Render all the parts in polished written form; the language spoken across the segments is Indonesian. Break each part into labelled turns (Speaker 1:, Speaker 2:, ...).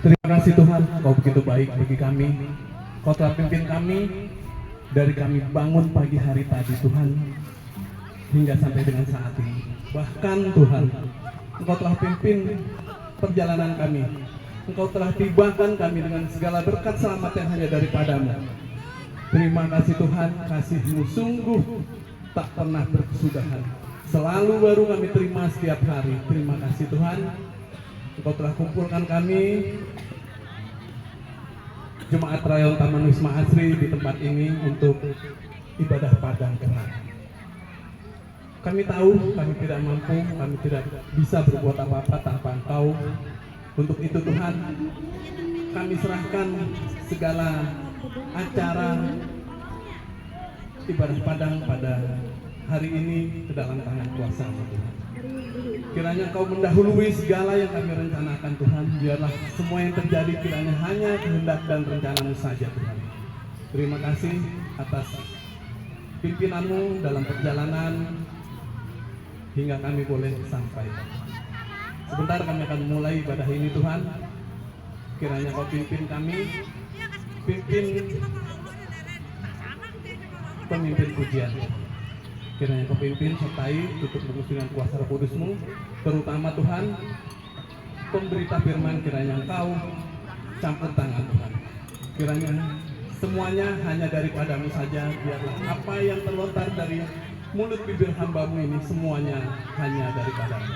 Speaker 1: Terima kasih Tuhan, Kau begitu baik bagi kami. Kau telah pimpin kami dari kami bangun pagi hari tadi Tuhan, hingga sampai dengan saat ini. Bahkan Tuhan, Engkau telah pimpin perjalanan kami. Engkau telah tibakan kami dengan segala berkat selamat yang hanya daripadamu. Terima kasih Tuhan, kasih-Mu sungguh tak pernah berkesudahan. Selalu baru kami terima setiap hari. Terima kasih Tuhan, Engkau telah kumpulkan kami Jemaat Rayon Taman Wisma Asri di tempat ini untuk ibadah padang kenal. Kami tahu kami tidak mampu, kami tidak bisa berbuat apa-apa tanpa Engkau. Untuk itu Tuhan, kami serahkan segala acara ibadah padang pada hari ini ke dalam tangan kuasa Tuhan. Kiranya Kau mendahului segala yang kami rencanakan Tuhan. Biarlah semua yang terjadi kiranya hanya kehendak dan rencana-Mu saja Tuhan. Terima kasih atas pimpinan-Mu dalam perjalanan hingga kami boleh sampai. Sebentar kami akan memulai ibadah ini Tuhan. Kiranya Kau pimpin kami, pimpin pemimpin pujian. Kiranya Kau pimpin, sertai, tutup dengan kuasa Roh Kudus-Mu. Terutama Tuhan, pemberita firman kiranya Engkau campur tangan Tuhan. Kiranya semuanya hanya daripada-Mu saja. Biarlah apa yang terlontar dari mulut bibir hamba-Mu ini semuanya hanya daripada-Mu.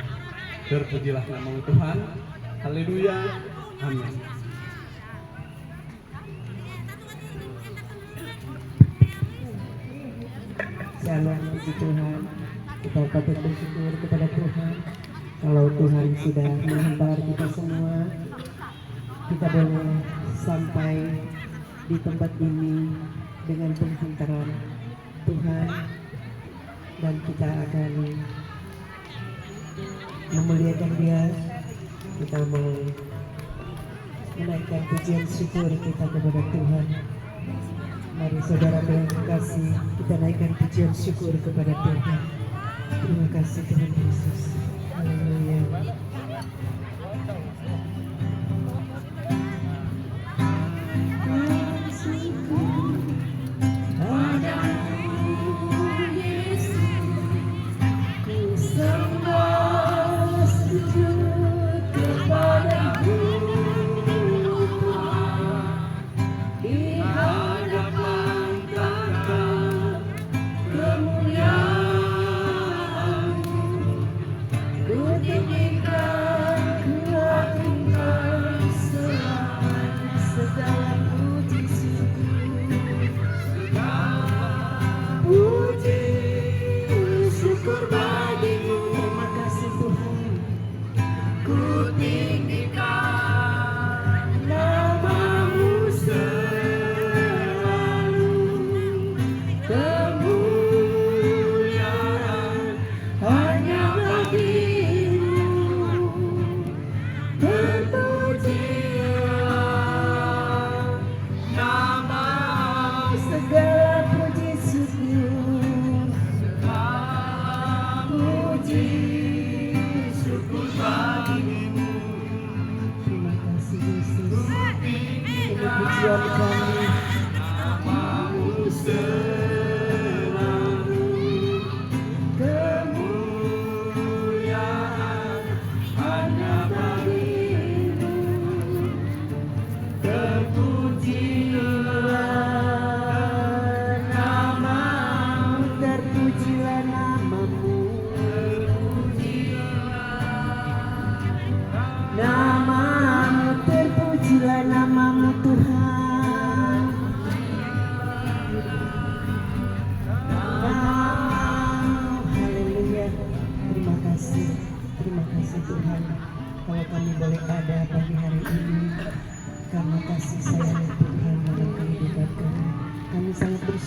Speaker 1: Terpujilah nama-Mu Tuhan. Haleluya. Amin.
Speaker 2: Shalom, puji Tuhan. Kita patut bersyukur kepada Tuhan. Kalau Tuhan sudah menghantar kita semua, kita boleh sampai di tempat ini dengan penghantaran Tuhan, dan kita akan memuliakan Dia. Kita mau menaikkan pujian syukur kita kepada Tuhan. Mari saudara yang kasih, kita naikkan pujian syukur kepada Tuhan. Terima kasih Tuhan Yesus. Haleluya.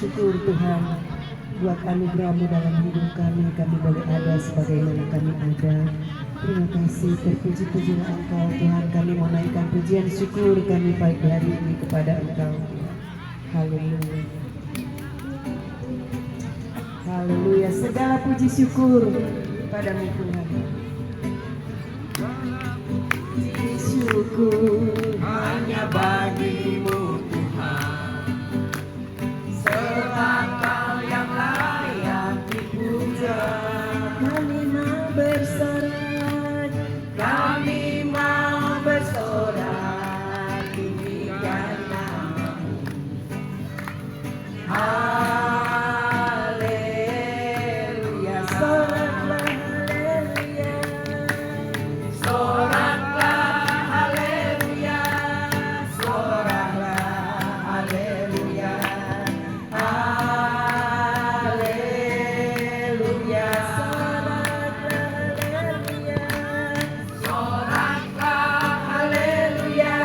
Speaker 2: Syukur Tuhan buat anugerah-Mu dalam hidup kami. Kami boleh ada sebagaimana kami ada. Terima kasih, terpuji-pujilah Engkau Tuhan. Kami mau naikkan pujian syukur kami pagi hari ini kepada Engkau. Haleluya. Haleluya. Segala puji syukur kepadamu Tuhan. Syukur. hanya bagimu Tuhan, sebab Kau yang layak dipuja. Kami mau bersorak, kami mau bersorak, tinggikan namamu. Haleluya, soraklah haleluya, soraklah haleluya, soraklah haleluya, haleluya, soraklah haleluya,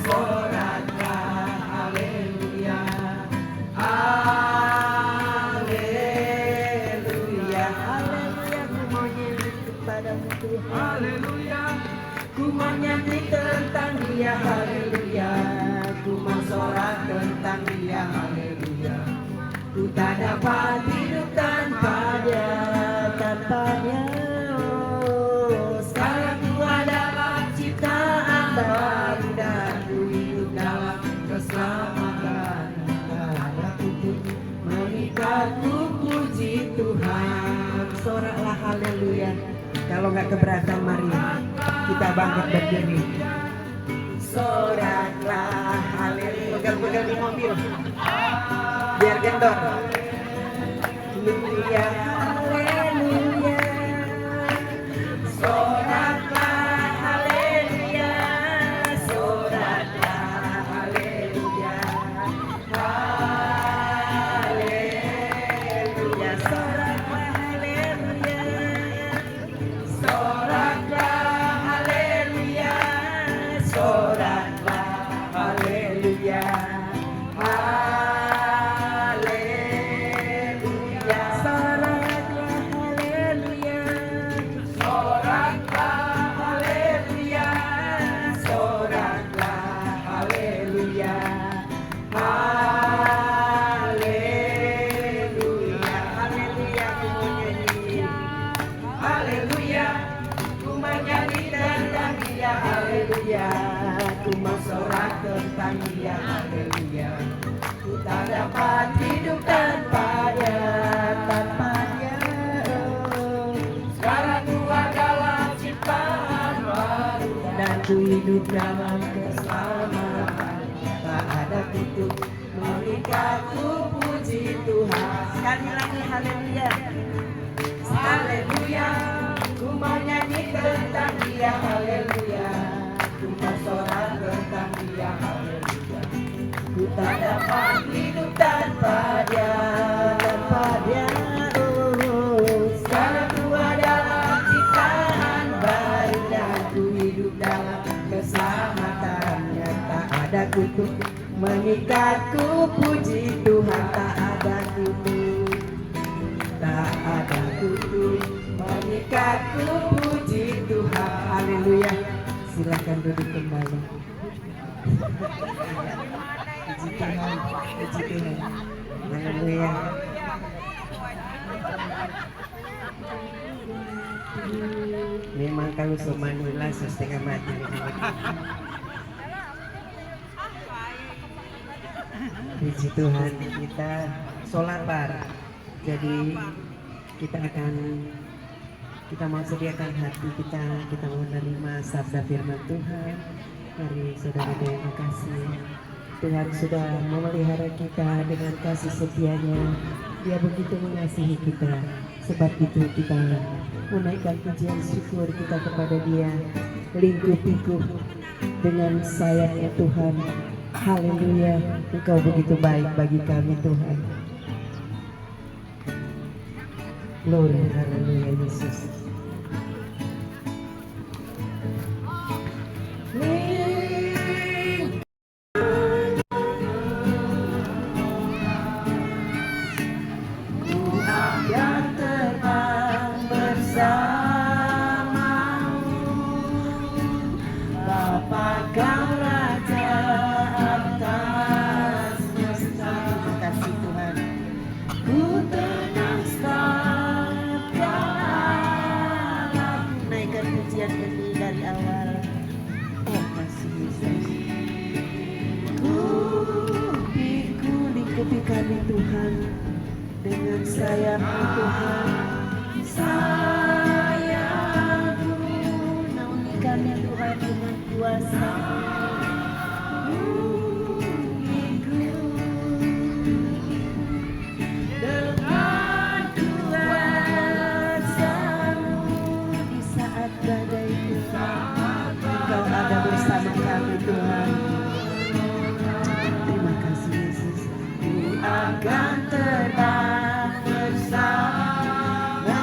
Speaker 2: soraklah haleluya, haleluya, haleluya, ku mau nyanyi kepadamu Tuhan. Haleluya, ku mau nyanyi tentang Dia. Haleluya, ku mau sorak tentang Dia. Haleluya, ku tak dapat hidup tanpa Dia, tanpa Dia. Oh, sekarang ku adalah ciptaan baru dan ku hidup dalam keselamatan. Tak ada kutuk mengikat, ku puji Tuhan. Soraklah haleluya. Kalau nggak keberatan, mari kita bangkit berdiri. Soraklah haleluya. Pegang-pegang di mobil biar gendor. Haleluya, haleluya. Soraklah haleluya, soraklah haleluya, haleluya, soraklah haleluya, soraklah haleluya, soraklah haleluya, haleluya, soraklah haleluya, soraklah haleluya, soraklah haleluya, haleluya, haleluya, ku mau nyanyi. Haleluya, ku mau nyanyi tentang Dia. Haleluya, ku mau sorak tentang Dia. Haleluya, ku tak dapat hidup tanpa Dia, tanpa Dia. Oh, sekarang ku adalah ciptaan baru dan ku hidup dalam keselamatan. Tak ada kutuk mengikat, ku puji Tuhan. Sekali lagi haleluya. Haleluya, ku mau nyanyi tentang Dia. Haleluya, ku mau sorak tentang Dia. Haleluya, ku tak dapat hidup tanpa Dia, tanpa Dia. Oh, sekarang ku adalah ciptaan baru dan ku hidup dalam keselamatannya. Tak ada kutuk mengikatku, puji Tuhan. Tak ada kutuk, tak ada kutuk mengikatku, puji Tuhan. Haleluya, silakan duduk kembali. Puji Tuhan, puji Tuhan. Haleluya. Memang kalau semanula setengah mati. Puji Tuhan, kita sholat bar. Jadi kita mau sediakan hati kita mau menerima sabda firman Tuhan. Mari saudara terima kasih. Tuhan sudah memelihara kita dengan kasih setianya. Dia begitu mengasihi kita. Sebab itu kita menaikkan pujian syukur kita kepada Dia. Lingkup-lingkup dengan sayangnya Tuhan. Haleluya, Engkau begitu baik bagi kami Tuhan. Glory, haleluya Yesus. Pujian ini dari awal. Oh kasih Yesus. dengan sayang-Mu Tuhan. Sayang-Mu, naungi kami Tuhan dengan kuasa. Dengan kuasa-Mu di saat badai Tuhan, Engkau ada bersama kami Tuhan. Terima kasih Yesus. Ku akan terbang bersama-Mu,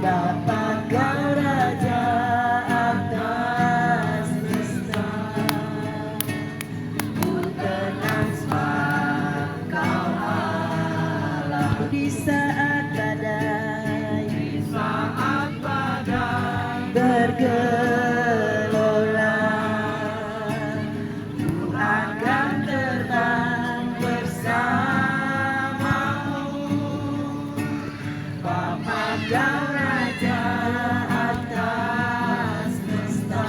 Speaker 2: Bapa Kau Raja atas semesta. Ku tenang sebab Kau Allah di saat badai, bergelora. Ku akan terbang bersama-Mu, Bapa Kau Raja atas semesta.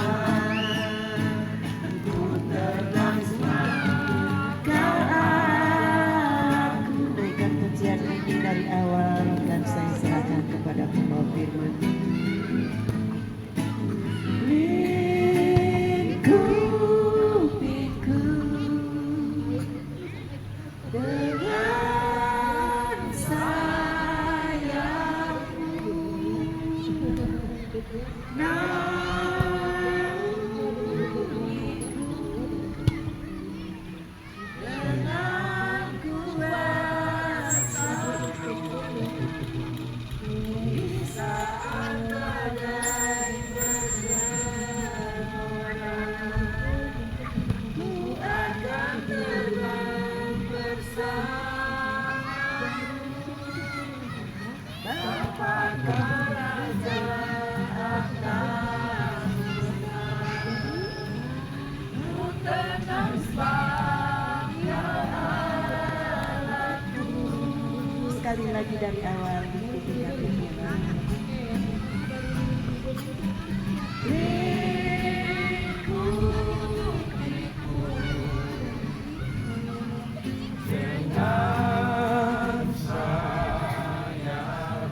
Speaker 2: Ku terbang sebab Kau Allah. Ku naikkan pujian ini dari awal dan saya serahkan kepada pembawa firman. Lingkupiku dengan sayang-Mu, naungiku dengan kuasa-Mu di saat badai bergelora. Ku akan terbang bersama-Mu, Bapa Kau Raja atas semesta. Ku tenang sebab Kau Allahku. Sekali lagi dari awal diikuti kami Tuhan.
Speaker 1: Dengan sayang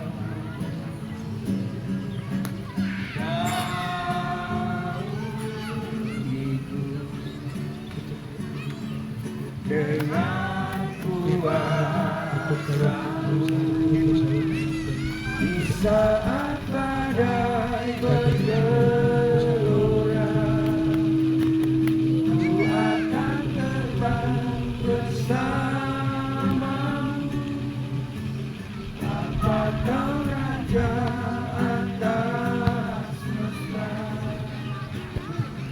Speaker 1: dengan kuasa-Mu di saat badai bergelora. Ku akan terbang bersama-Mu, Bapa Kau Raja atas semesta.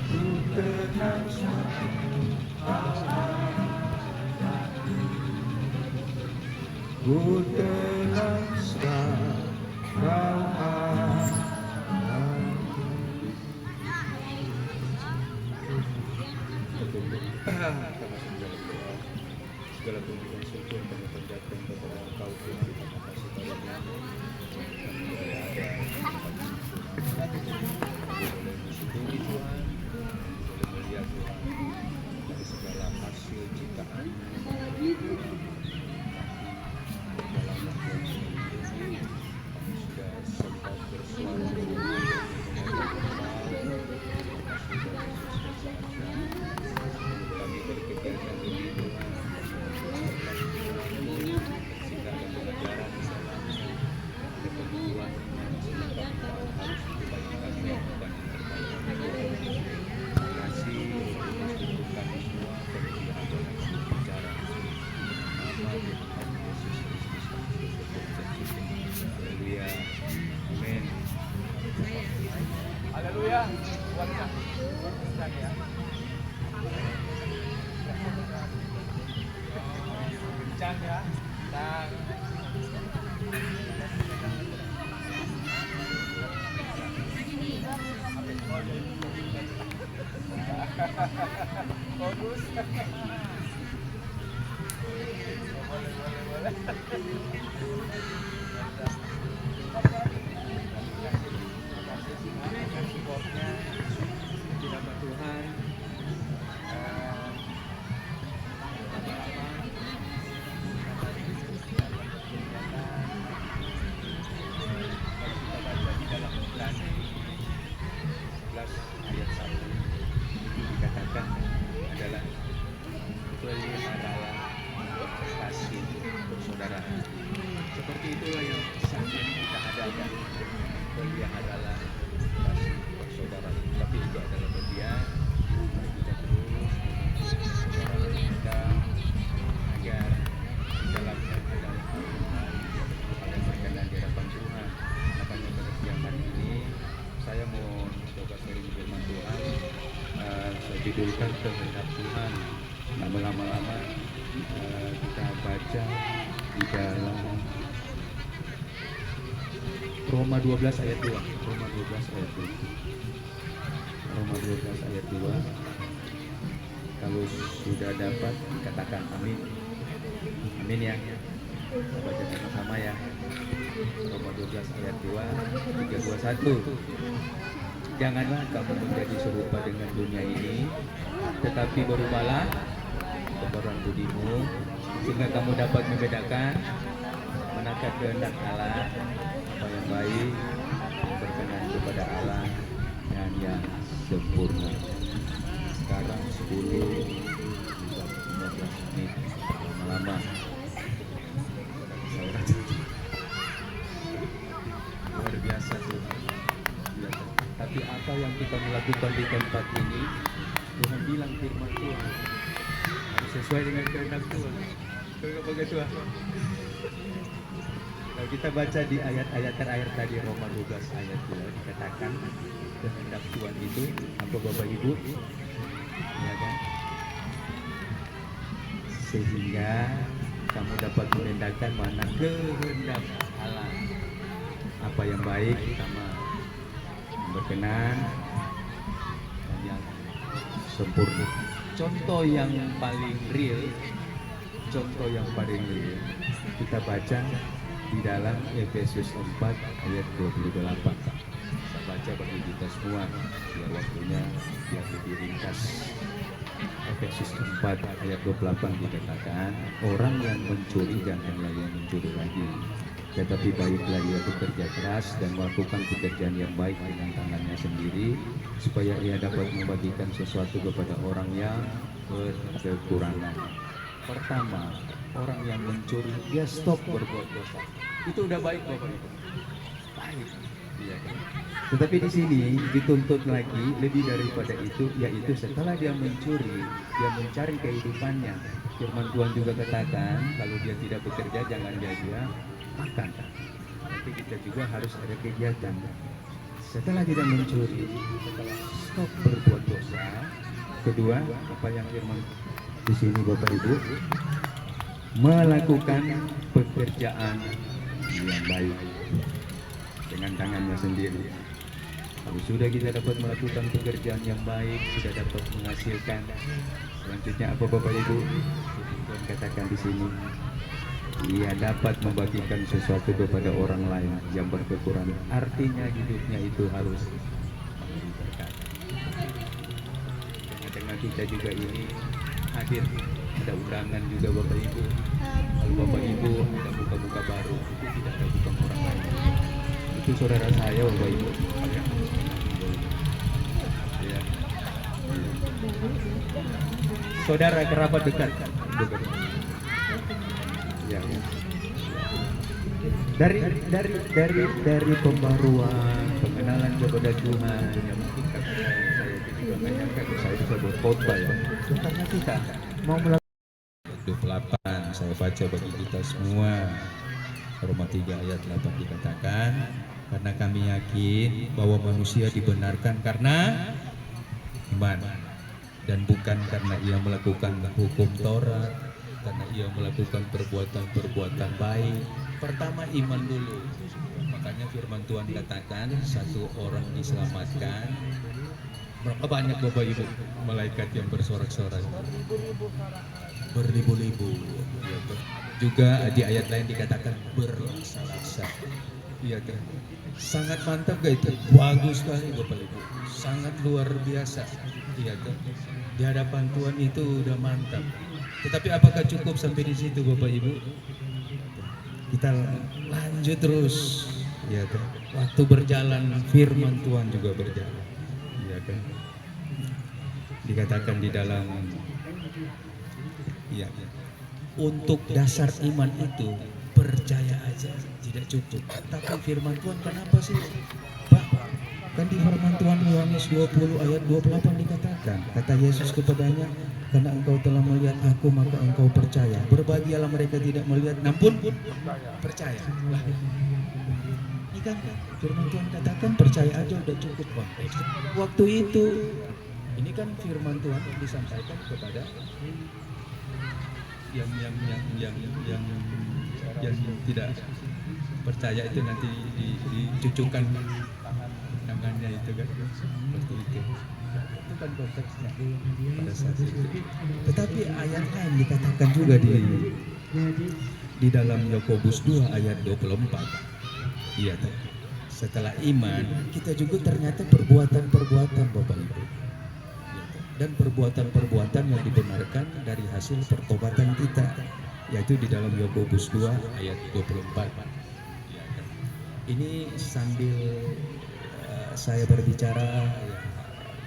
Speaker 1: Ku tenang ku tenang sebab Kau Allahku.
Speaker 3: Segala puji dan syukur kami panjatkan kepada Engkau Tuhan. Terima kasih banyak. Kami boleh ada boleh mensyukuri Tuhan, boleh melihat Tuhan dari segala hasil ciptaan dalam waktu ini. Kami sudah sempat bersuara kami berkegiatan lebih Tuhan. Sehingga ada pelajaran di sana, ada kebutuhan sehingga kami harus dibagikan yang bukan yang terbaik. Terima kasih untuk kami semua berpihak dalam bicara. Nama Tuhan Yesus Kristus. Haleluya. Amin. Haleluya. Kencang ya. Dan bagus. Boleh. katakan adalah peliharalah kasih persaudaraan. Seperti itulah yang saat ini kita adakan, peliharalah kasih persaudaraan. Tapi itu adalah bagian mari kita terus saudara kita agar di dalamnya ada hal yang berkenan di hadapan Tuhan. Makanya pada siang hari ini saya mau coba sharing firman Tuhan. Saya judulkan kehendak Tuhan. Lama-lama kita baca di dalam Roma 12 ayat 2. Roma 12 ayat 2. Roma 12 ayat 2. Kalau sudah dapat katakan amin. Amin ya. Kita baca sama-sama ya. Roma 12 ayat 2, 3, 2, 1. Janganlah kamu menjadi serupa dengan dunia ini, tetapi berubahlah kebenaran budimu, sehingga kamu dapat membedakan manakah kehendak Allah, apa yang baik, yang berkenan kepada Allah, dan yang sempurna. Sekarang 10-15 menit lama-lama. Luar biasa tuh. Tapi apa yang kita melakukan di tempat ini, Tuhan bilang firman Tuhan harus sesuai dengan kehendak Tuhan. Bagaimana Tuhan? Kalau kita baca di ayat-ayat terakhir tadi Roma 12 ayat 2 dikatakan kehendak Tuhan itu apa Bapak Ibu? Ya kan? Sehingga kamu dapat membedakan mana kehendak Allah, apa yang baik sama berkenan dan yang sempurna. Contoh yang paling real kita baca di dalam Efesus 4 ayat 28. Saya baca bagi kita semua biar waktunya biar lebih ringkas. Efesus 4 ayat 28 dikatakan, orang yang mencuri janganlah yang mencuri lagi, tetapi baiklah ia bekerja keras dan melakukan pekerjaan yang baik dengan tangannya sendiri, supaya ia dapat membagikan sesuatu kepada orang yang berkekurangan. Pertama, orang yang mencuri dia stop berbuat dosa. Itu udah baik Bapak Ibu. Baik. Iya kan? Tetapi di sini dituntut lagi lebih daripada itu, yaitu setelah dia mencuri, dia mencari kehidupannya. Firman Tuhan juga katakan, kalau dia tidak bekerja jangan dia makan. Tapi kita juga harus ada kegiatan. Setelah tidak mencuri, setelah stop berbuat dosa. Kedua, apa yang firman di sini Bapak Ibu? Melakukan pekerjaan yang baik dengan tangannya sendiri. Kalau sudah kita dapat melakukan pekerjaan yang baik, sudah dapat menghasilkan, selanjutnya apa Bapak Ibu? Tuhan katakan di sini, ia dapat membagikan sesuatu kepada orang lain yang berkekurangan. Artinya hidupnya itu harus berkat. Dengan kita juga ini hadir, ada undangan juga Bapak Ibu. Kalau Bapak Ibu ada muka-muka baru, itu tidak ada bukan orang lain. Itu saudara saya Bapak Ibu. Ya. Saudara kerabat dekat. Ya. Dari pembaruan, pengenalan kepada Tuhan, yang mungkin saya juga menyangka saya bisa berkhotbah ya. Karena kita mau melakukan 28, saya baca bagi kita semua. Roma 3 ayat 8 dikatakan, karena kami yakin bahwa manusia dibenarkan karena iman dan bukan karena ia melakukan hukum Taurat, karena ia melakukan perbuatan-perbuatan baik. Pertama iman dulu. Makanya firman Tuhan katakan satu orang diselamatkan, berapa banyak Bapak Ibu malaikat yang bersorak-sorak? Beribu-ribu. Juga di ayat lain dikatakan berlaksa-laksa. Iya kan? Sangat mantap gak itu? Bagus sekali Bapak Ibu. Sangat luar biasa. Iya kan? Di hadapan Tuhan itu udah mantap. Tetapi apakah cukup sampai di situ Bapak Ibu? Kita lanjut terus. Iya kan? Waktu berjalan firman Tuhan juga berjalan. Iya kan? dikatakan di dalam ya, untuk dasar iman itu percaya aja tidak cukup. Tapi firman Tuhan kenapa sih Pak? Kan di firman Tuhan Yohanes 20 ayat 28 dikatakan, kata Yesus kepadanya, karena engkau telah melihat aku maka engkau percaya. Berbahagialah mereka tidak melihat namun percaya. Lah, ini kan firman Tuhan katakan percaya aja udah cukup Bang. Waktu itu ini kan firman Tuhan yang disampaikan kepada yang tidak percaya itu nanti dicucukkan tangannya itu kan seperti itu kan konteksnya pada saat itu. Tetapi ayat lain dikatakan juga di dalam Yakobus 2 ayat 24. Iya, setelah iman kita juga ternyata perbuatan-perbuatan Bapak Ibu, dan perbuatan-perbuatan yang dibenarkan dari hasil pertobatan kita, yaitu di dalam Yakobus 2 ayat 24. Ini sambil saya berbicara,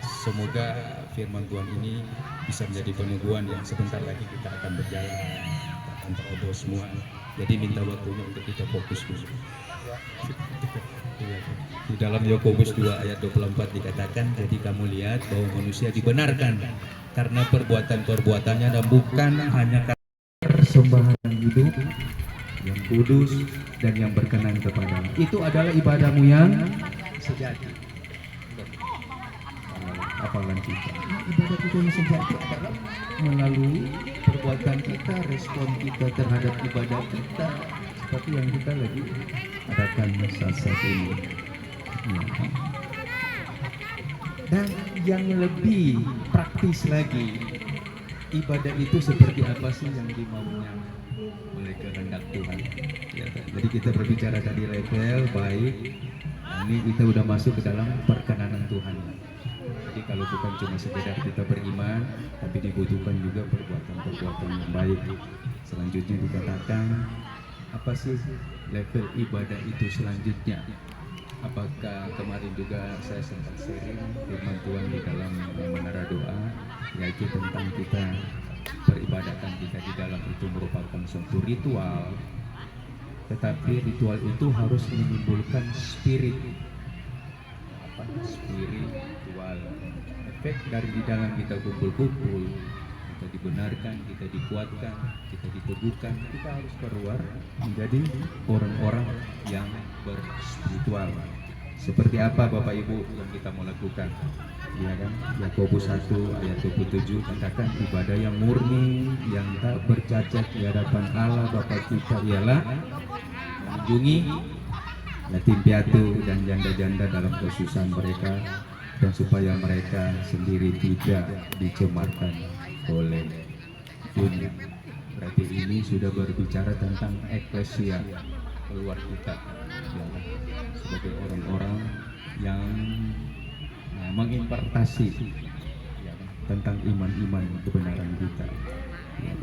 Speaker 3: semoga firman Tuhan ini bisa menjadi peneguhan yang sebentar lagi kita akan berjalan tanpa oboh semua. Jadi minta waktunya untuk kita fokus dulu. Di dalam Yakobus 2 ayat 24 dikatakan, jadi kamu lihat bahwa manusia dibenarkan karena perbuatan-perbuatannya dan bukan hanya karena persembahan hidup yang kudus dan yang berkenan kepadamu. Itu adalah ibadahmu yang sejati. Apalan kita. Ibadah kita yang sejati adalah melalui perbuatan kita, respon kita terhadap ibadah kita, seperti yang kita lagi adakan saat ini. Dan yang lebih praktis lagi, ibadah itu seperti apa sih yang dimaunya oleh kehendak Tuhan. Ya, jadi kita berbicara tadi level baik, ini kita udah masuk ke dalam perkenanan Tuhan. Jadi kalau bukan cuma sekedar kita beriman, tapi dibutuhkan juga perbuatan-perbuatan yang baik. Selanjutnya dikatakan, apa sih level ibadah itu selanjutnya? Apakah kemarin juga saya sempat sharing firman Tuhan di dalam menara doa, yaitu tentang kita peribadatan kita di dalam itu merupakan suatu ritual, tetapi ritual itu harus menimbulkan spirit, spiritual, efek dari di dalam kita kumpul-kumpul, kita dibenarkan, kita dikuatkan, kita diteguhkan, kita harus keluar menjadi orang-orang yang berspiritual. Seperti apa Bapak Ibu yang kita mau lakukan? Ya kan? Yakobus 1 ayat 27 katakan ibadah yang murni, yang tak bercacat di hadapan Allah Bapa kita ialah mengunjungi yatim piatu dan janda-janda dalam kesusahan mereka, dan supaya mereka sendiri tidak dicemarkan oleh dunia. Berarti ini sudah berbicara tentang eklesia, keluar kita ya, sebagai orang-orang yang mengimpartasi ya, tentang iman-iman kebenaran kita ya.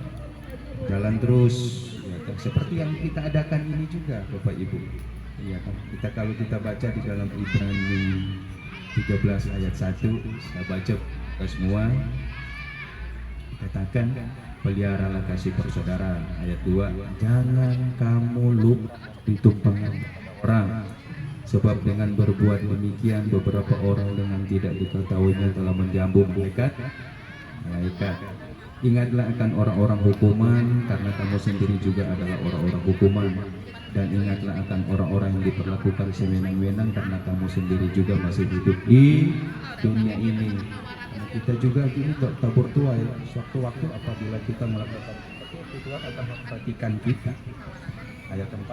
Speaker 3: Jalan terus ya, seperti yang kita adakan ini juga Bapak Ibu ya, kita kalau kita baca di dalam Ibrani 13 ayat 1, saya baca ke semua, katakan peliharalah kasih persaudaraan. Ayat 2, jangan kamu lupa ditumpangi orang, sebab dengan berbuat demikian beberapa orang dengan tidak diketahuinya telah menjambung malaikat. Ingatlah akan orang-orang hukuman, karena kamu sendiri juga adalah orang-orang hukuman. Dan ingatlah akan orang-orang yang diperlakukan sewenang-wenang, karena kamu sendiri juga masih hidup di dunia ini. Nah, kita juga ini tabur tuai, suatu waktu apabila kita melakukan seperti itu, Tuhan akan memperhatikan kita. Ayat 4,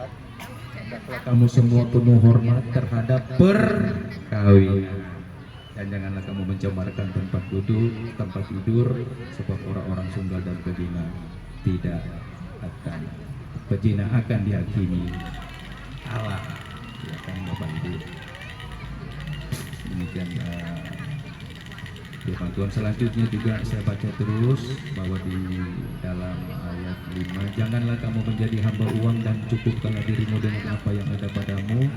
Speaker 3: hendaklah kamu semua penuh hormat terhadap perkawinan, dan janganlah kamu mencemarkan tempat duduk, tempat tidur, sebab orang-orang sunggal dan pezina tidak akan pezina akan dihakimi Allah. Ya, kan Bapak Ibu. Demikian Firman Tuhan selanjutnya juga saya baca terus bahwa di dalam ayat 5, janganlah kamu menjadi hamba uang dan cukupkanlah dirimu dengan apa yang ada padamu,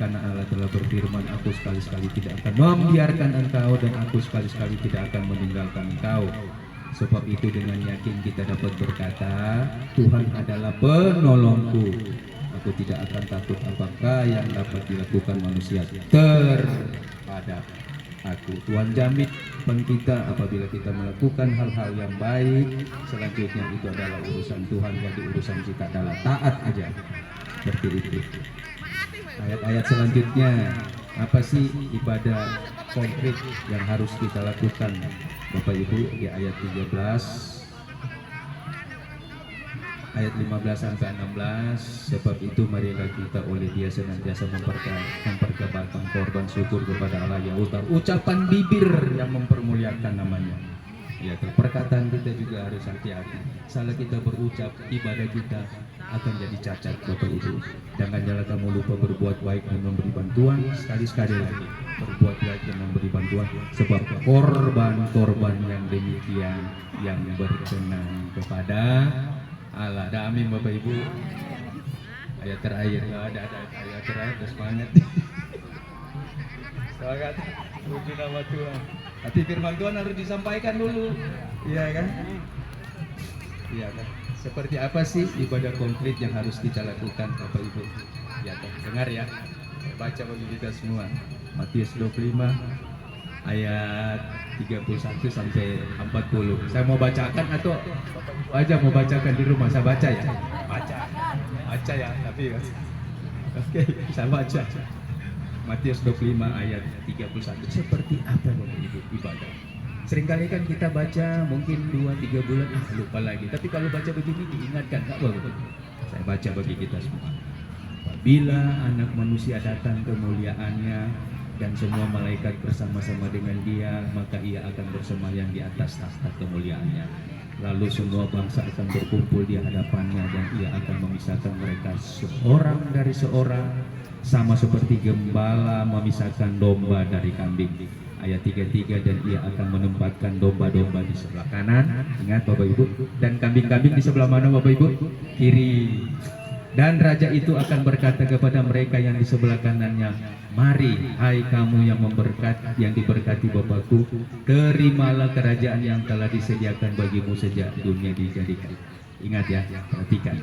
Speaker 3: karena Allah telah berfirman, aku sekali-sekali tidak akan membiarkan engkau dan aku sekali-sekali tidak akan meninggalkan engkau. Sebab itu dengan yakin kita dapat berkata, Tuhan adalah penolongku, aku tidak akan takut apakah yang dapat dilakukan manusia terhadap aku. Tuhan jamin kita apabila kita melakukan hal-hal yang baik. Selanjutnya itu adalah urusan Tuhan, jadi urusan kita adalah taat aja. Seperti itu. Ayat-ayat selanjutnya, apa sih ibadah konkret yang harus kita lakukan Bapak Ibu? Di ayat 13, ayat 15 sampai 16, sebab itu marilah kita oleh Dia senantiasa memperkebatkan korban syukur kepada Allah, ya ucapan bibir yang mempermuliakan namanya. Ya, perkataan kita juga harus hati-hati. Salah kita berucap, ibadah kita akan jadi cacat Bapak Ibu. Jangan kamu lupa berbuat baik dan memberi bantuan. Sekali-sekali lagi berbuat baik dan memberi bantuan, sebab korban-korban yang demikian yang berkenan kepada Allah. Ada amin Bapak Ibu. Ayat terakhir, ada ayat terakhir, semangat. Semangat, puji nama Tuhan. Tapi firman Tuhan harus disampaikan dulu, iya kan? Iya kan? Seperti apa sih ibadah konkret yang harus kita lakukan Bapak Ibu? Ya kan? Dengar ya, baca bagi kita semua. Matius 25 ayat 31 sampai 40. Saya mau bacakan atau aja mau bacakan di rumah? Saya baca ya. Baca ya, tapi oke, saya baca. Matius 25 ayat 31. Seperti apa Bapak Ibu ibadah? Seringkali kan kita baca mungkin 2-3 bulan lupa lagi. Tapi kalau baca begini diingatkan, enggak Bapak? Saya baca bagi kita semua. Apabila anak manusia datang kemuliaannya dan semua malaikat bersama-sama dengan dia, maka ia akan bersemayam di atas tahta kemuliaannya. Lalu semua bangsa akan berkumpul di hadapannya dan ia akan memisahkan mereka seorang dari seorang, sama seperti gembala memisahkan domba dari kambing. Ayat 33, dan ia akan menempatkan domba-domba di sebelah kanan, ingat Bapak Ibu, dan kambing-kambing di sebelah mana Bapak Ibu? Kiri. Dan raja itu akan berkata kepada mereka yang di sebelah kanannya, mari hai kamu yang diberkati Bapakku, terimalah kerajaan yang telah disediakan bagimu sejak dunia dijadikan. Ingat ya, perhatikan.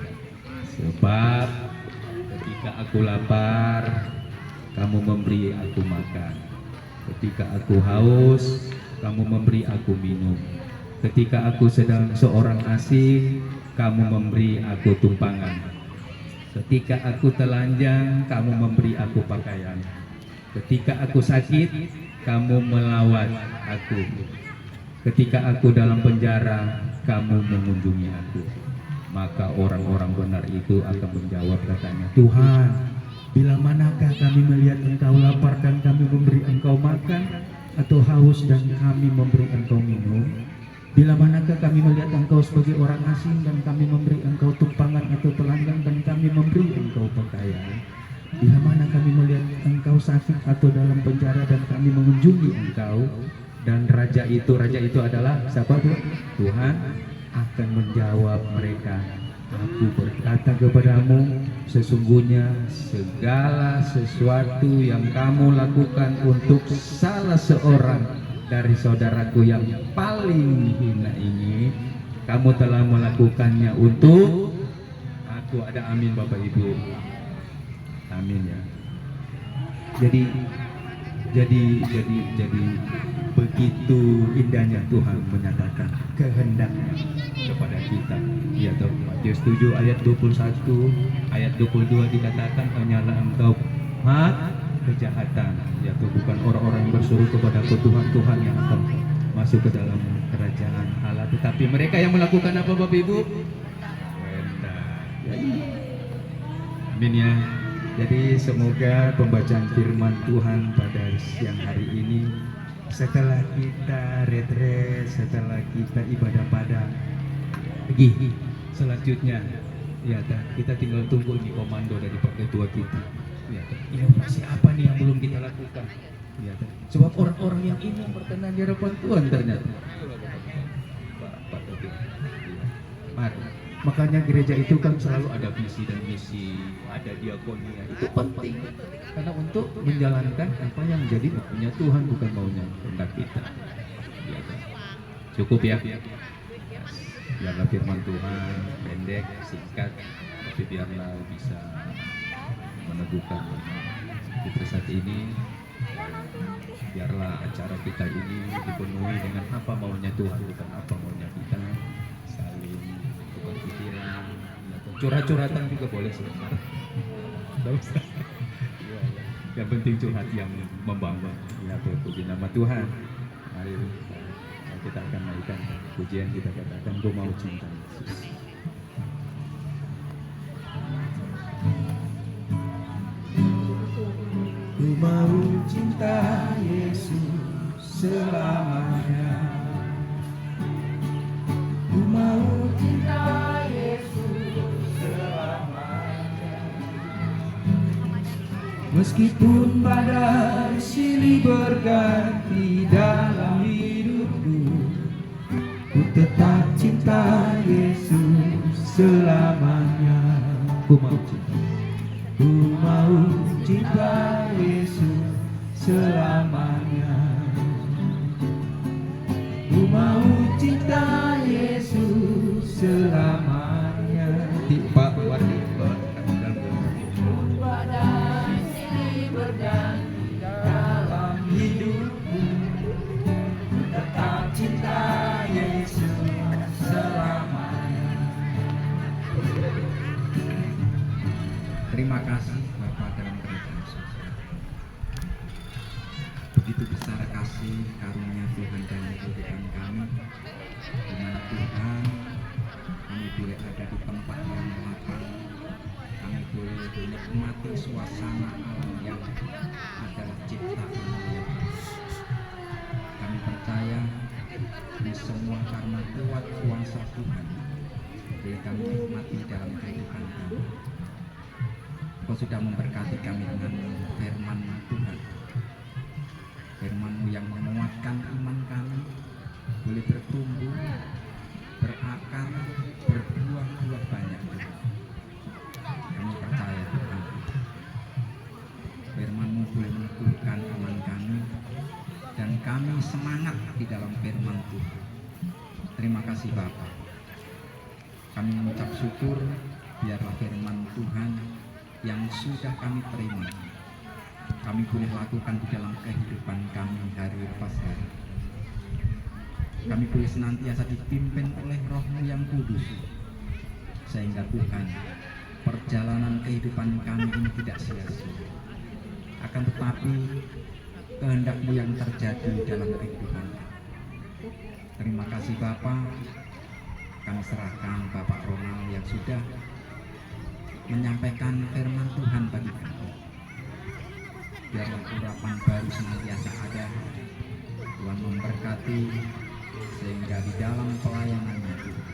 Speaker 3: Sebab ketika aku lapar, kamu memberi aku makan. Ketika aku haus, kamu memberi aku minum. Ketika aku sedang seorang asing, kamu memberi aku tumpangan. Ketika aku telanjang, kamu memberi aku pakaian. Ketika aku sakit, kamu melawat aku. Ketika aku dalam penjara, kamu mengunjungi aku. Maka orang-orang benar itu akan menjawab katanya, Tuhan, bila manakah kami melihat engkau lapar dan kami memberi engkau makan, atau haus dan kami memberi engkau minum? Bila manakah kami melihat engkau sebagai orang asing dan kami memberi engkau tumpangan atau telanjang dan kami memberi engkau pakaian? Bila mana kami melihat engkau sakit atau dalam penjara dan kami mengunjungi engkau? Dan raja itu adalah siapa tuh? Tuhan akan menjawab mereka, aku berkata kepadamu, sesungguhnya segala sesuatu yang kamu lakukan untuk salah seorang dari saudaraku yang paling hina ini, kamu telah melakukannya untuk aku. Ada amin Bapak Ibu. Amin ya. Jadi begitu indahnya Tuhan menyatakan kehendaknya kepada kita. Ya, Matius 7 ayat 21, ayat 22 dikatakan, hanyalah engkau kejahatan, yaitu bukan orang-orang yang berseru kepada Tuhan yang akan masuk ke dalam kerajaan Allah, tetapi mereka yang melakukan apa Bapak Ibu? Amin ya. Jadi semoga pembacaan firman Tuhan pada siang hari ini, setelah kita retret, setelah kita ibadah pada pagi, selanjutnya ya kita tinggal tunggu ini komando dari Pak Ketua kita. Ya, inovasi apa nih yang belum kita lakukan? Ya, sebab orang-orang yang ingin berkenan di hadapan Tuhan ternyata. Bapak Ibu. Mari. Makanya gereja itu kan selalu ada visi dan misi, ada diakonia. Itu penting karena untuk menjalankan apa yang menjadi maunya Tuhan, bukan maunya kehendak kita. Ya, kan? Cukup ya. Biarlah firman Tuhan pendek, singkat, tapi biarlah bisa meneguhkan kita saat ini. Biarlah acara kita ini dipenuhi dengan apa maunya Tuhan, bukan apa maunya kita. Saling tukar pikiran, curhat-curhatan juga boleh sebentar. Tidak usah. Yang penting curhat yang membangun. Ya, puji nama Tuhan. Mari kita akan naikkan pujian, kita katakan Ku mau cinta Yesus. Ku mau cinta Yesus selamanya. Ku mau cinta Yesus selamanya. Meskipun badai silih berganti dalam hidupku, ku tetap cinta Yesus selamanya. Ku mau cinta. Ku mau cinta Yesus selamanya. Ku mau cinta Yesus selamanya. Pak Wardi, badai silih berganti dalam hidupku, tetap cinta Yesus selamanya. Terima kasih Bapak dalam kerajaan surga. Begitu besar kasih karunia Tuhan dalam kehidupan kami, di mana Tuhan kami boleh ada di tempat yang lapang, kami boleh menikmati suasana alam yang adalah ciptaan Tuhan. Kami percaya ini semua karena kuat kuasa Tuhan, boleh kami nikmati dalam kehidupan kami. Kau sudah memberkati kami dengan firman Tuhan, firman-Mu yang menguatkan iman kami, boleh bertumbuh, berakar, berbuah-buah banyak. Kami percaya Tuhan, firman-Mu boleh meneguhkan iman kami, dan kami semangat di dalam firman Tuhan. Terima kasih Bapa. Kami mengucap syukur, biarlah firman Tuhan yang sudah kami terima, kami boleh lakukan di dalam kehidupan kami hari lepas hari. Kami boleh senantiasa dipimpin oleh Roh-Mu yang kudus, sehingga Tuhan, perjalanan kehidupan kami ini tidak sia-sia, akan tetapi kehendak-Mu yang terjadi dalam kehidupan kami. Terima kasih Bapa. Kami serahkan Bapak Ronald yang sudah menyampaikan firman Tuhan bagi kami. Biarlah urapan baru senantiasa ada. Tuhan memberkati sehingga di dalam pelayanannya Tuhan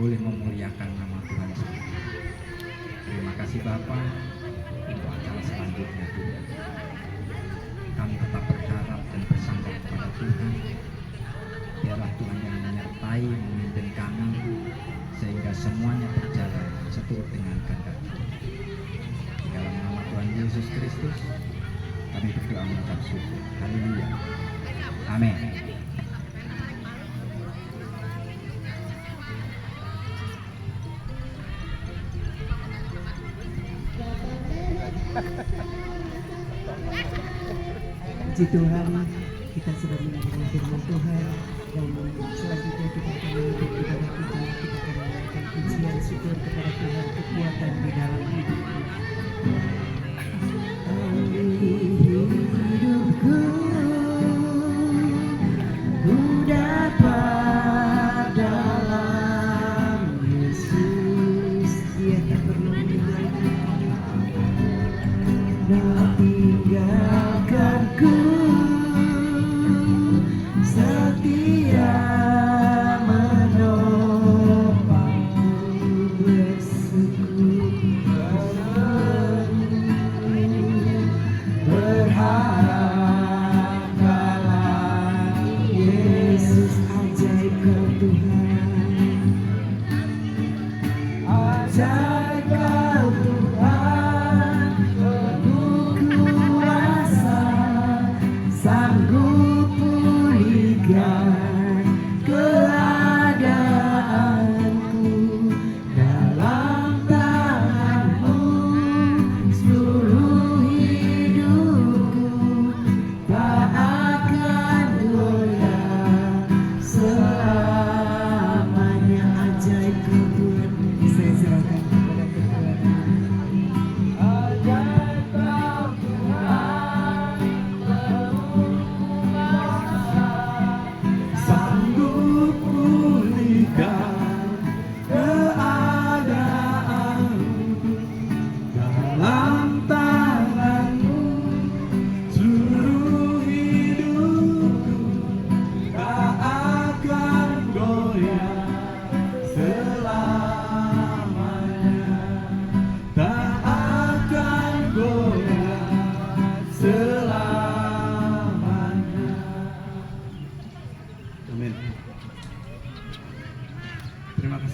Speaker 3: boleh memuliakan nama Tuhan sendiri. Terima kasih Bapa untuk acara selanjutnya Tuhan. Kami tetap berharap dan bersandar kepada Tuhan. Biarlah Tuhan yang menyertai, memimpin kami, sehingga semuanya berjalan seturut dengan kehendak. Di dalam nama Tuhan Yesus Kristus, kami berdoa mengucap syukur. Haleluya. Amin.
Speaker 2: Puji Tuhan, kita sudah mendengar firman Tuhan, dan selanjutnya kita akan menutup ibadah kita. Kita akan menaikkan pujian syukur kepada Tuhan, kekuatan di dalam hidupku. Hidupku ku dapat dalam Yesus, Dia tak pernah meninggalkan, tak tinggalkanku, setia menopangku, bersyukur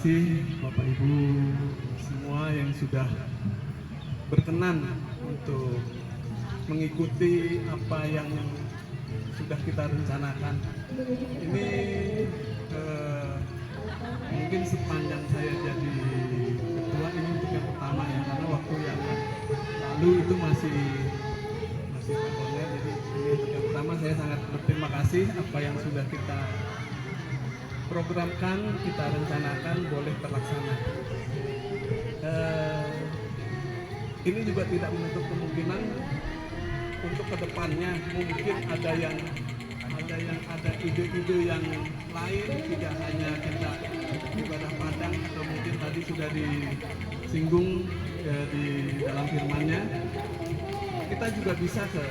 Speaker 1: kasih Bapak Ibu semua yang sudah berkenan untuk mengikuti apa yang sudah kita rencanakan. Ini mungkin sepanjang saya jadi ketua ini untuk yang pertama ya, karena waktu yang lalu itu masih tampilnya. Jadi ini untuk yang pertama, saya sangat berterima kasih apa yang sudah kita programkan, kita rencanakan boleh terlaksana. Ini juga tidak menutup kemungkinan untuk kedepannya mungkin ada ide-ide yang lain, tidak hanya kita ibadah padang atau mungkin tadi sudah disinggung ya, di dalam firman-Nya, kita juga bisa ke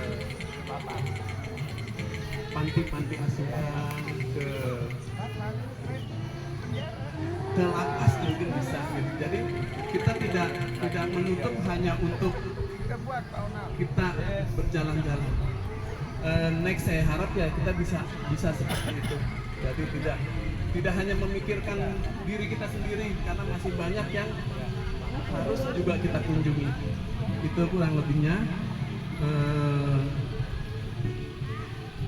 Speaker 1: panti-panti asuhan, ke lapas mungkin bisa gitu. Jadi kita tidak menutup hanya untuk kita berjalan-jalan. Next saya harap ya kita bisa seperti itu. Jadi tidak hanya memikirkan diri kita sendiri, karena masih banyak yang harus juga kita kunjungi. Itu kurang lebihnya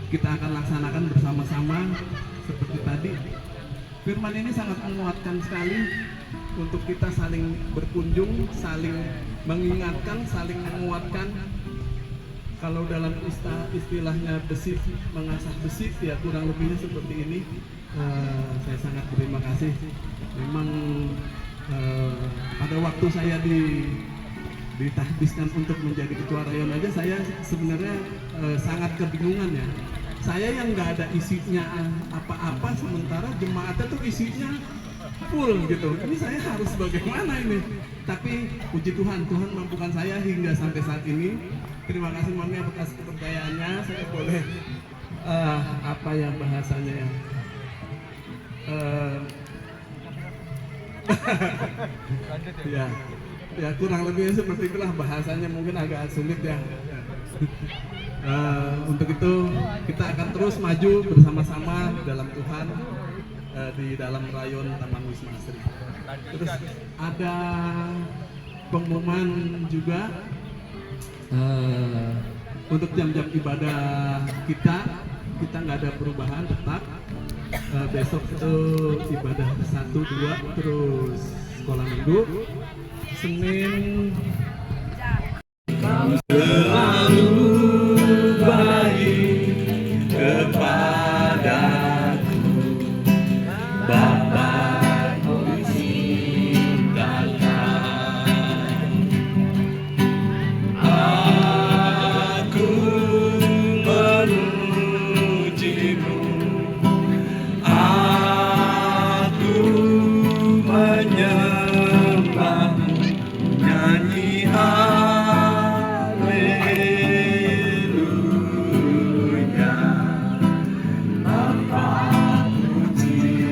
Speaker 1: kita akan laksanakan bersama-sama seperti tadi. Firman ini sangat menguatkan sekali untuk kita saling berkunjung, saling mengingatkan, saling menguatkan. Kalau dalam istilahnya besi mengasah besi, ya kurang lebihnya seperti ini. Saya sangat berterima kasih. Memang pada waktu saya ditahbiskan untuk menjadi ketua rayon aja, saya sebenarnya sangat kebingungan ya. Saya yang nggak ada isinya apa-apa, sementara jemaatnya tuh isinya full gitu. Ini saya harus bagaimana ini? Tapi puji Tuhan, Tuhan mampukan saya hingga sampai saat ini. Terima kasih Mami atas kepercayaannya. Saya boleh apa ya bahasanya ya? Ya kurang lebihnya seperti itulah bahasanya, mungkin agak sulit ya. Untuk itu kita akan terus maju bersama-sama dalam Tuhan di dalam rayon Taman Wisma Asri. Terus ada pengumuman juga untuk jam-jam ibadah kita nggak ada perubahan, tetap besok itu ibadah 1-2, terus sekolah minggu. Senin selalu baik kepadaku, Bapa cintakan. Aku memujimu, aku menyembahmu, nyanyi haleluya. Bapakku cintakan,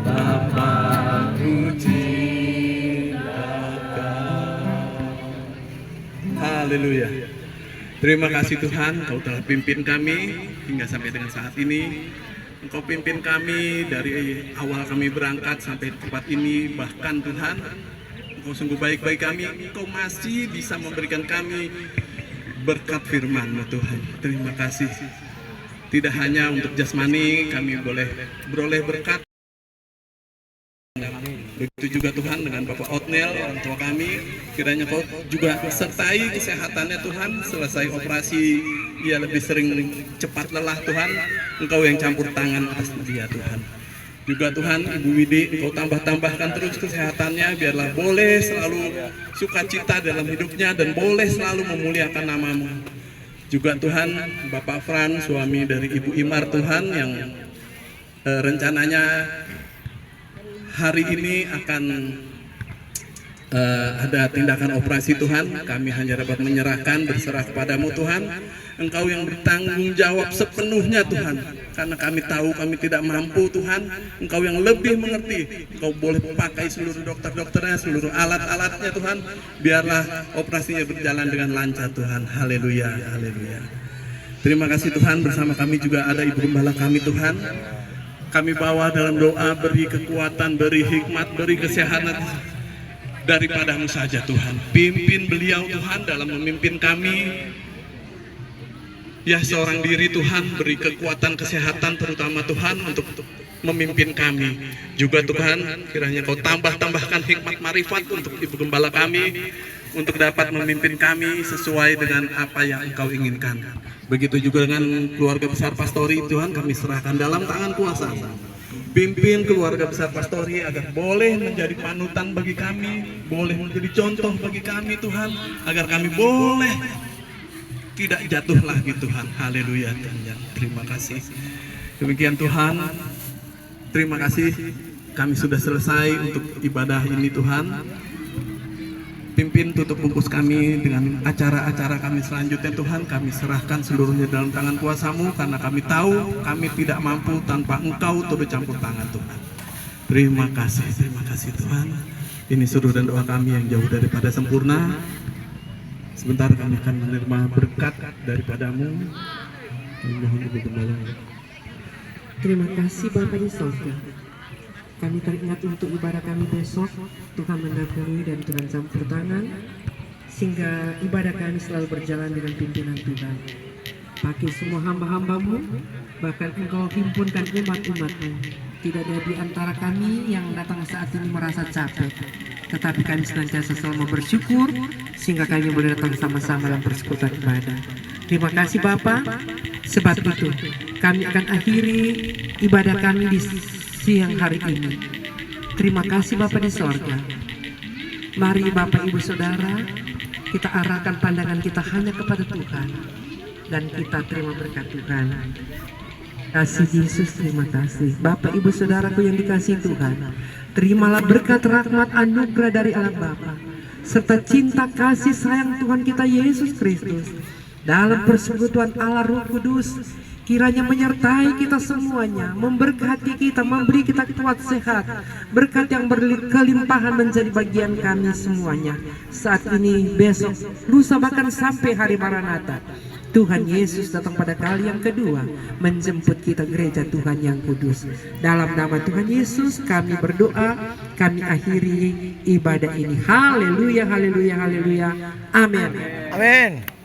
Speaker 1: Bapakku cintakan. Haleluya. Terima kasih Tuhan, Kau telah pimpin kami hingga sampai dengan saat ini. Engkau pimpin kami dari awal kami berangkat sampai tempat ini. Bahkan Tuhan, Engkau sungguh baik bagi kami. Engkau masih bisa memberikan kami berkat firman-Mu Tuhan. Terima kasih. Tidak hanya untuk jasmani kami beroleh berkat. Begitu juga Tuhan dengan Bapak Otnel, orang tua kami, kiranya Kau juga sertai kesehatannya Tuhan. Selesai operasi ia lebih sering cepat lelah Tuhan, Engkau yang campur tangan atas dia Tuhan. Juga Tuhan, Ibu Widi, Kau tambahkan terus kesehatannya, biarlah boleh selalu sukacita dalam hidupnya dan boleh selalu memuliakan nama-Mu. Juga Tuhan, Bapak Fran, suami dari Ibu Imar Tuhan, yang rencananya hari ini akan ada tindakan operasi Tuhan. Kami hanya dapat menyerahkan, berserah kepadamu Tuhan. Engkau yang bertanggung jawab sepenuhnya Tuhan, karena kami tahu kami tidak mampu Tuhan. Engkau yang lebih mengerti. Engkau boleh pakai seluruh dokter-dokternya, seluruh alat-alatnya Tuhan. Biarlah operasinya berjalan dengan lancar Tuhan. Haleluya, haleluya. Terima kasih Tuhan, bersama kami juga ada Ibu Gembala kami Tuhan. Kami bawa dalam doa, beri kekuatan, beri hikmat, beri kesehatan daripada-Mu saja Tuhan. Pimpin beliau Tuhan dalam memimpin kami. Ya seorang diri Tuhan, beri kekuatan kesehatan terutama Tuhan untuk memimpin kami. Juga Tuhan, kiranya Kau tambahkan hikmat marifat untuk Ibu Gembala kami, untuk dapat memimpin kami sesuai dengan apa yang Engkau inginkan. Begitu juga dengan keluarga besar Pastori Tuhan, kami serahkan dalam tangan kuasa. Pimpin keluarga besar Pastori agar boleh menjadi panutan bagi kami, boleh menjadi contoh bagi kami Tuhan, agar kami boleh tidak jatuh lagi Tuhan. Haleluya Tuhan. Terima kasih. Demikian Tuhan. Terima kasih. Kami sudah selesai untuk ibadah ini Tuhan. Pimpin tutup bungkus kami dengan acara-acara kami selanjutnya Tuhan. Kami serahkan seluruhnya dalam tangan kuasa-Mu, karena kami tahu kami tidak mampu tanpa Engkau turut campur tangan Tuhan. Terima kasih Tuhan. Ini seru dan doa kami yang jauh daripada sempurna. Sebentar kami akan menerima berkat daripada-Mu. Mohon Ibu Gembala.
Speaker 2: Terima kasih Bapak di sorga. Kami teringat untuk ibadah kami besok. Tuhan mendahului dan Tuhan campur tangan, sehingga ibadah kami selalu berjalan dengan pimpinan Tuhan. Pakai semua hamba-hamba-Mu, bahkan Engkau himpunkan umat-umat-Mu. Tidak ada di antara kami yang datang saat ini merasa capek, tetapi kami senantiasa selalu bersyukur, sehingga kami boleh datang sama-sama dalam persekutuan ibadah. Terima kasih Bapak. Sebab itu kami akan akhiri ibadah kami di siang hari ini. Terima kasih Bapak di sorga. Mari Bapak Ibu Saudara, kita arahkan pandangan kita hanya kepada Tuhan, dan kita terima berkat Tuhan. Kasih Yesus, terima kasih. Bapak Ibu Saudaraku yang dikasihi Tuhan, terimalah berkat rahmat anugerah dari Allah Bapa, serta cinta kasih sayang Tuhan kita Yesus Kristus, dalam persekutuan Allah Roh Kudus, kiranya menyertai kita semuanya, memberkati kita, memberi kita kuat sehat, berkat yang berkelimpahan menjadi bagian kami semuanya, saat ini, besok, lusa, bahkan sampai hari Maranatha. Tuhan Yesus datang pada kali yang kedua, menjemput kita gereja Tuhan yang kudus. Dalam nama Tuhan Yesus kami berdoa, kami akhiri ibadah ini. Haleluya, haleluya, haleluya. Amin.
Speaker 4: Amin.